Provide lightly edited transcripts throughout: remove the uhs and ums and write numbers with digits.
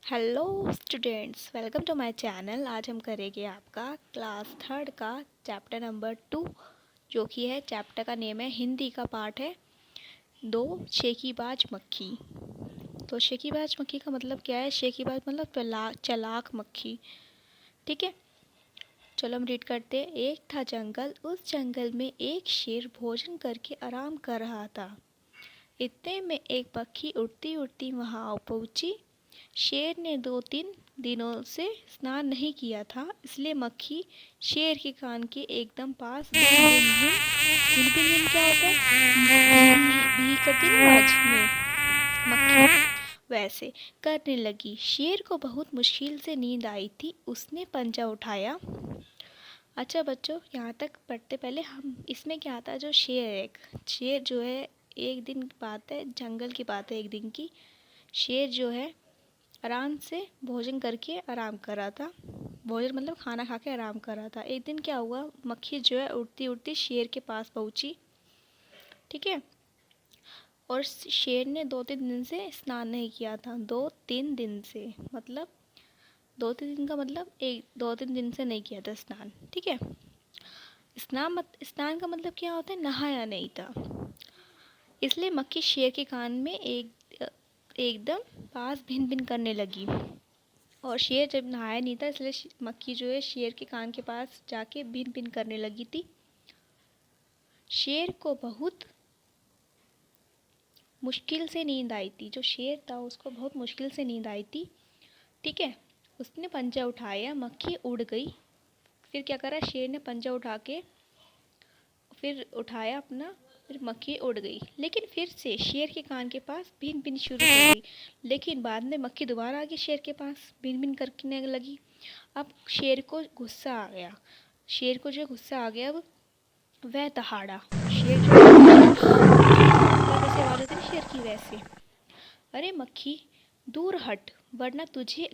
Hello students, welcome to my channel. आज हम करेंगे आपका क्लास थर्ड का चैप्टर नंबर 2, जो कि है चैप्टर का नेम है, हिंदी का पार्ट है दो, शेकीबाज मक्खी। तो शेकीबाज मक्खी का मतलब क्या है? शेकीबाज मतलब चलाक मक्खी। ठीक है, चलो हम रीड करते हैं। एक था जंगल, उस जंगल में एक शेर भोजन करके आराम कर रहा था। इतने में एक मक्खी उड़ती उड़ती वहां पहुंची। शेर ने 2-3 दिनों से स्नान नहीं किया था, इसलिए मक्खी शेर के कान के एकदम पास भिन भिन भिन भिन भिन भिन क्या होता है? भी भी करती ना आवाज में मक्खी, वैसे करने लगी। शेर को बहुत मुश्किल से नींद आई थी, उसने पंजा उठाया। अच्छा बच्चों, यहाँ तक पढ़ते पहले हम इसमें क्या आता है? जो शेर है, एक शेर जो है, एक दिन की बात है, जंगल की बात है, एक दिन की। शेर जो है आराम से भोजन करके आराम कर रहा था। भोजन मतलब खाना खा के आराम कर रहा था। एक दिन क्या हुआ, मक्खी जो है उड़ती उड़ती शेर के पास पहुंची। ठीक है, और शेर ने 2-3 दिन से स्नान नहीं किया था। 2-3 दिन से मतलब 2-3 दिन का मतलब 1-2-3 दिन से नहीं किया था स्नान। ठीक है, स्नान का मतलब क्या होता है? नहाया नहीं था। इसलिए मक्खी शेर के कान में एकदम पास भिन भिन करने लगी। और शेर जब नहाया नहीं था, इसलिए मक्खी जो है शेर के कान के पास जाके भिन भिन करने लगी थी। शेर को बहुत मुश्किल से नींद आई थी। जो शेर था उसको बहुत मुश्किल से नींद आई थी। ठीक है, उसने पंजा उठाया, मक्खी उड़ गई। फिर क्या करा शेर ने? पंजा उठा के फिर उठाया अपना, फिर मक्खी उड़ गई। लेकिन फिर से शेर के कान के पास भिन भिन शुरू हो गई। लेकिन बाद में मक्खी दोबारा आ गई शेर के पास, भिन भिन करने लगी। अब शेर को गुस्सा आ गया। शेर को जो गुस्सा आ गया, अब वह दहाड़ा। शेर जो जैसे आवाज होती है ना शेर की, वैसे, अरे मक्खी दूर हट, वरना तुझे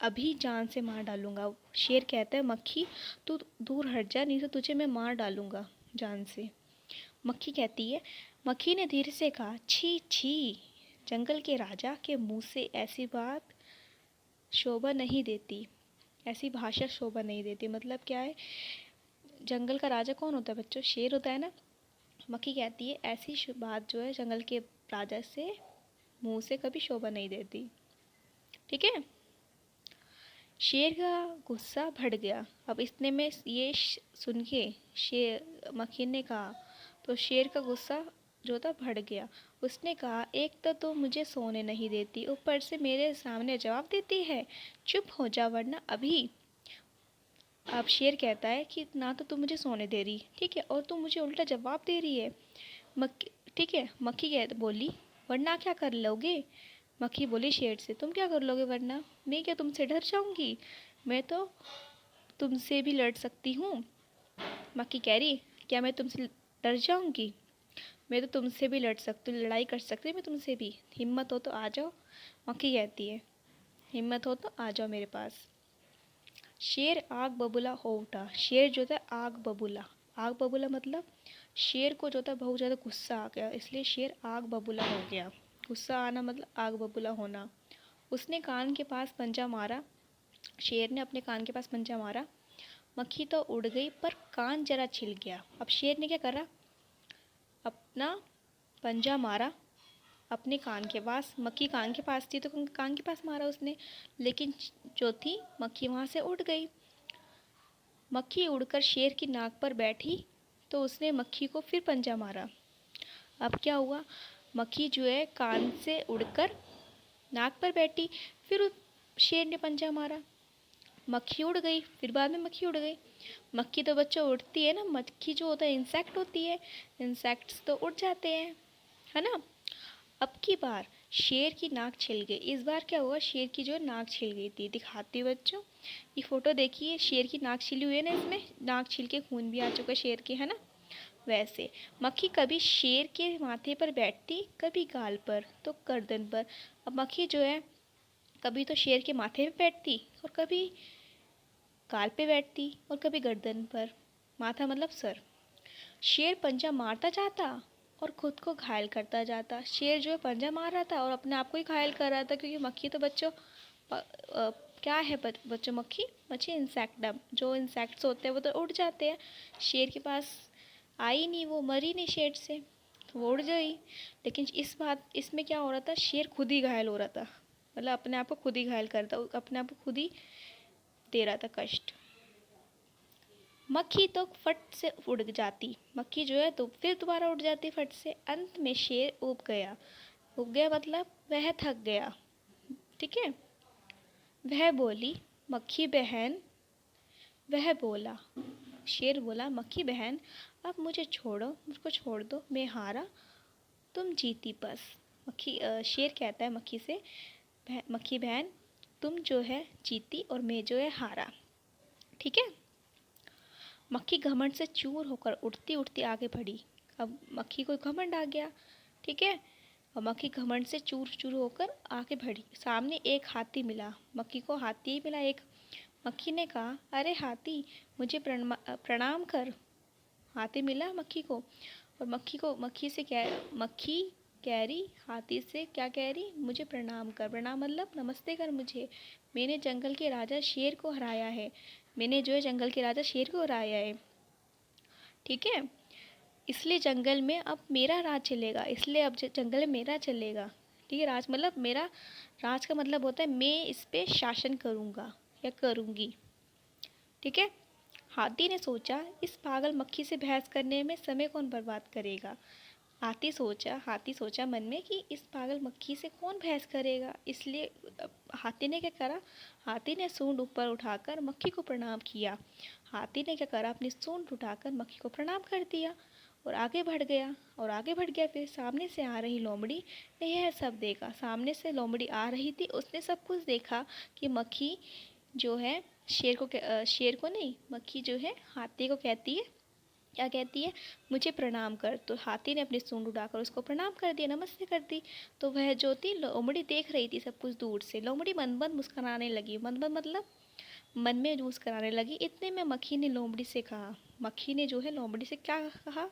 अभी जान से मार डालूंगा। शेर कहता है, मक्खी तू दूर हट जा, नहीं तो तुझे मैं मार डालूंगा जान से। मक्खी कहती है, मक्खी ने धीरे से कहा, छी छी, जंगल के राजा के मुंह से ऐसी बात शोभा नहीं देती, ऐसी भाषा शोभा नहीं देती। मतलब क्या है? जंगल का राजा कौन होता है बच्चों? शेर होता है ना। मक्खी कहती है, ऐसी बात जो है जंगल के राजा से मुंह से कभी शोभा नहीं देती। ठीक है, शेर का गुस्सा बढ़ गया। अब इतने में ये सुन के शेर मक्खी ने कहा, तो शेर का गुस्सा जो था बढ़ गया। उसने कहा, एक तो तुम मुझे सोने नहीं देती, ऊपर से मेरे सामने जवाब देती है। चुप हो जा, वरना अभी। अब शेर कहता है कि ना तो तुम मुझे सोने दे रही, ठीक है, और तुम मुझे उल्टा जवाब दे रही है। मक्खी ठीक है, मक्खी बोली, वरना क्या कर लोगे? मक्खी बोली शेर से, तुम क्या कर लोगे वरना? मैं क्या तुमसे डर जाऊंगी? मैं तो तुमसे भी लड़ सकती हूँ। मक्खी कह रही, क्या मैं तुमसे डर जाऊंगी? मैं तो तुमसे भी लड़ सकती हूँ, लड़ाई कर सकती हूँ मैं तुमसे भी। हिम्मत हो तो आ जाओ। मक्खी कहती है, हिम्मत हो तो आ जाओ मेरे पास। शेर आग बबूला हो उठा। शेर जो था आग बबूला, आग बबूला मतलब शेर को जो था बहुत ज़्यादा गुस्सा आ गया, इसलिए शेर आग बबूला हो गया। गुस्सा आना मतलब आग बबूला होना। उसने कान के पास पंजा मारा। शेर ने अपने कान के पास पंजा मारा। मक्खी तो उड़ गई, पर कान जरा छिल गया। अब शेर ने क्या करा? अपना पंजा मारा अपने कान के पास। मक्खी कान के पास थी तो कान के पास मारा उसने, लेकिन जो थी मक्खी वहाँ से उड़ गई। मक्खी उड़कर शेर की नाक पर बैठी, तो उसने मक्खी को फिर पंजा मारा। अब क्या हुआ? मक्खी जो है कान से उड़कर नाक पर बैठी, फिर शेर ने पंजा मारा। मक्खी उड़ गई, फिर बाद में मक्खी उड़ गई। मक्खी तो बच्चों उड़ती है ना, मक्खी जो होता है इंसेक्ट होती है, इंसेक्ट्स तो उड़ जाते हैं, है ना। अब की बार शेर की नाक छिल गई। इस बार क्या हुआ? शेर की जो नाक छिल गई थी। दिखाती हूँ बच्चों, ये फोटो देखिए, शेर की नाक छिली हुई है ना, इसमें नाक छिल के खून भी आ चुका है शेर के, है ना। वैसे मक्खी कभी शेर के माथे पर बैठती, कभी गाल पर, तो गर्दन पर। अब मक्खी जो है कभी तो शेर के माथे पे बैठती, और कभी गाल पे बैठती, और कभी गर्दन पर। माथा मतलब सर। शेर पंजा मारता जाता और खुद को घायल करता जाता। शेर जो है पंजा मार रहा था और अपने आप को ही घायल कर रहा था, क्योंकि मक्खी तो बच्चों क्या है बच्चों, मक्खी मच्छी इंसेक्टम, जो इंसेक्ट्स होते हैं वो तो उड़ जाते हैं। शेर के पास आई नहीं, वो मरी नहीं शेर से, तो वो उड़ गई। लेकिन इसमें क्या हो रहा था, शेर खुद ही घायल हो रहा था, मतलब अपने आप को खुद ही घायल करता, अपने आप को खुद ही दे रहा था कष्ट। मक्खी तो फट से उड़ जाती, मक्खी जो है तो फिर दोबारा उड़ जाती फट से। अंत में शेर उब गया, उब गया मतलब वह थक गया, ठीक है। वह बोली मक्खी बहन, वह बोला, शेर बोला मक्खी बहन अब मुझे छोड़ो, मुझको छोड़ दो, मैं हारा तुम जीती बस। शेर कहता है मक्खी से, मक्खी बहन तुम जो है जीती और मैं जो है हारा, ठीक है। मक्खी घमंड से चूर होकर उड़ती उड़ती आगे बढ़ी। अब मक्खी को घमंड आ गया, ठीक है, और मक्खी घमंड से चूर चूर होकर आगे बढ़ी। सामने एक हाथी मिला, मक्खी को हाथी ही मिला एक। मक्खी ने कहा अरे हाथी मुझे प्रणाम कर। हाथी मिला मक्खी को, और मक्खी कह रही हाथी से, क्या कह रही, मुझे प्रणाम कर। प्रणाम मतलब नमस्ते कर मुझे, मैंने जंगल के राजा शेर को हराया है, मैंने जो है जंगल के राजा शेर को हराया है, ठीक है। इसलिए जंगल में अब मेरा राज चलेगा, इसलिए अब जंगल में मेरा चलेगा, ठीक है। राज मतलब मेरा, राज का मतलब होता है मैं इस पे शासन करूँगा या करूँगी, ठीक है। हाथी ने सोचा इस पागल मक्खी से बहस करने में समय कौन बर्बाद करेगा। हाथी सोचा मन में कि इस पागल मक्खी से कौन बहस करेगा। इसलिए हाथी ने क्या करा, हाथी ने सूंड ऊपर उठाकर मक्खी को प्रणाम किया। हाथी ने क्या करा, अपनी सूंड उठाकर मक्खी को प्रणाम कर दिया और आगे बढ़ गया, फिर सामने से आ रही लोमड़ी ने यह सब देखा। सामने से लोमड़ी आ रही थी, उसने सब कुछ देखा कि मक्खी जो है शेर को नहीं, मक्खी जो है हाथी को कहती है, क्या कहती है, मुझे प्रणाम कर। तो हाथी ने अपनी सूंड उड़ाकर उसको प्रणाम कर दिया, नमस्ते कर दी। तो वह जो थी लोमड़ी देख रही थी सब कुछ दूर से। लोमड़ी मन मन मुस्कुराने लगी, मन मन मतलब मन में मुस्कुराने लगी। इतने में मक्खी ने लोमड़ी से कहा, मक्खी ने जो है लोमड़ी से क्या कहा,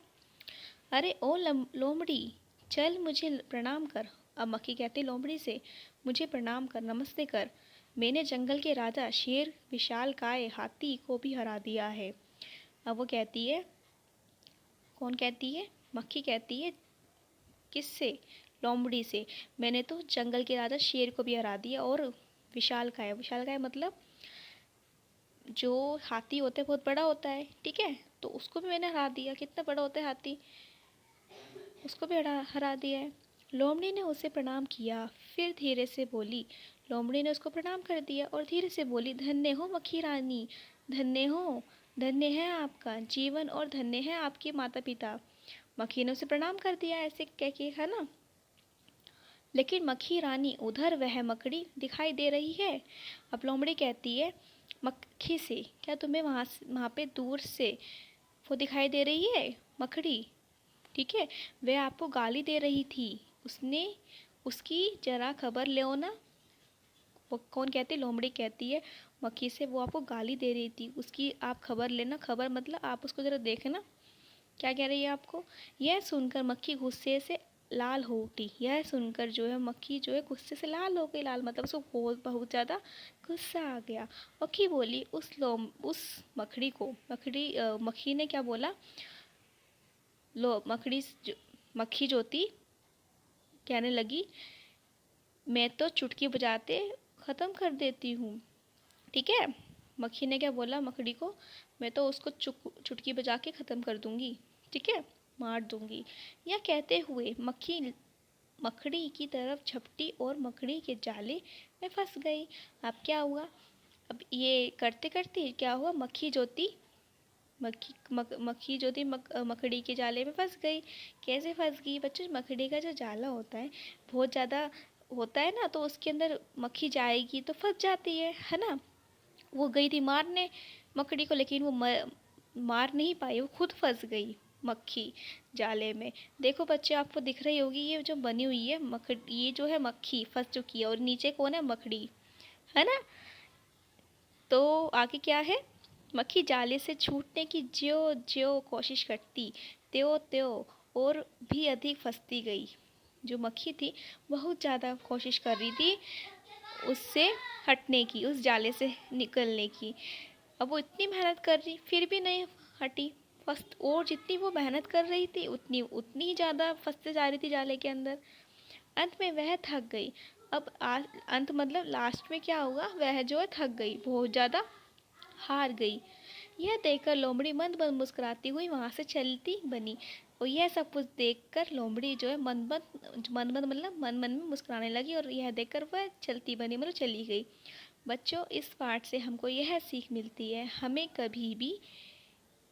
अरे ओ लोमड़ी चल मुझे प्रणाम कर। अब मक्खी कहती लोमड़ी से, मुझे प्रणाम कर, नमस्ते कर, मैंने जंगल के राजा शेर विशालकाय हाथी को भी हरा दिया है। अब वो कहती है, कौन कहती है, मक्खी कहती है, किससे, लोमड़ी से, मैंने तो जंगल के राजा शेर को भी हरा दिया और विशालकाय मतलब जो हाथी होता है बहुत बड़ा होता है, ठीक है, तो उसको भी मैंने हरा दिया। कितना बड़ा होता है हाथी, उसको भी हरा दिया है। लोमड़ी ने उसे प्रणाम किया, फिर धीरे से बोली, लोमड़ी ने उसको प्रणाम कर दिया और धीरे से बोली, धन्य हो मक्खी रानी, धन्य हो, धन्य है आपका जीवन और धन्य है आपके माता पिता। मक्खी ने उसे प्रणाम कर दिया ऐसे कह के, है ना। लेकिन मक्खी रानी उधर वह मकड़ी दिखाई दे रही है। अब लोमड़ी कहती है मक्खी से, क्या तुम्हें वहाँ पे दूर से वो दिखाई दे रही है मकड़ी, ठीक है, वह आपको गाली दे रही थी, उसकी जरा खबर लो ना। वो कौन कहती है, लोमड़ी कहती है मक्खी से, वो आपको गाली दे रही थी, उसकी आप खबर लेना। खबर मतलब आप उसको ज़रा देखना क्या कह रही है आपको। यह सुनकर मक्खी गुस्से से लाल हो उठी, यह सुनकर जो है मक्खी जो है गुस्से से लाल हो गई। लाल मतलब उसको बहुत ज़्यादा गुस्सा आ गया। मक्खी बोली उस मक्खी ने क्या बोला, मक्खी जो थी कहने लगी, मैं तो चुटकी बजाते ख़त्म कर देती हूँ, ठीक है। मक्खी ने क्या बोला मकड़ी को, मैं तो उसको चुटकी बजा के ख़त्म कर दूँगी, ठीक है, मार दूँगी। यह कहते हुए मकड़ी की तरफ झपटी और मकड़ी के जाले में फंस गई। अब क्या हुआ, अब ये करते करते क्या हुआ, मक्खी जो थी मकड़ी के जाले में फंस गई। कैसे फंस गई बच्चों, मकड़ी का जो जाला होता है बहुत ज़्यादा होता है ना, तो उसके अंदर मक्खी जाएगी तो फंस जाती है ना। वो गई थी मारने मकड़ी को, लेकिन वो मार नहीं पाई, वो खुद फंस गई मक्खी जाले में। देखो बच्चे आपको दिख रही होगी ये जो बनी हुई है ये जो है मक्खी फंस चुकी है और नीचे कौन है, मकड़ी, है ना। तो आगे क्या है, मक्खी जाले से छूटने की ज्यो ज्यो कोशिश करती, त्यों त्यों और भी अधिक फंसती गई। जो मक्खी थी बहुत ज़्यादा कोशिश कर रही थी उससे हटने की, उस जाले से निकलने की। अब वो इतनी मेहनत कर रही फिर भी नहीं हटी, फर्स्ट, और जितनी वो मेहनत कर रही थी उतनी उतनी ही ज़्यादा फंसते जा रही थी जाले के अंदर। अंत में वह थक गई। अब अंत मतलब लास्ट में क्या हुआ, वह जो है थक गई, बहुत ज़्यादा हार गई। यह देखकर लोमड़ी मंद मंद मुस्कुराती हुई वहाँ से चलती बनी। और यह सब कुछ देखकर लोमड़ी जो है मंद मंद मतलब मन मन में मुस्कुराने लगी, और यह देखकर वह चलती बनी मतलब चली गई। बच्चों, इस पाठ से हमको यह सीख मिलती है, हमें कभी भी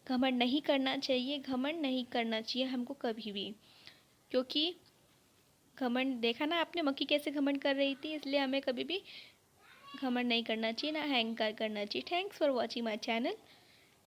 घमंड नहीं करना चाहिए, घमंड नहीं करना चाहिए हमको कभी भी। क्योंकि घमंड, देखा ना आपने मक्खी कैसे घमंड कर रही थी, इसलिए हमें कभी भी घमंड नहीं करना चाहिए, ना अहंकार करना चाहिए। Thanks for watching my channel.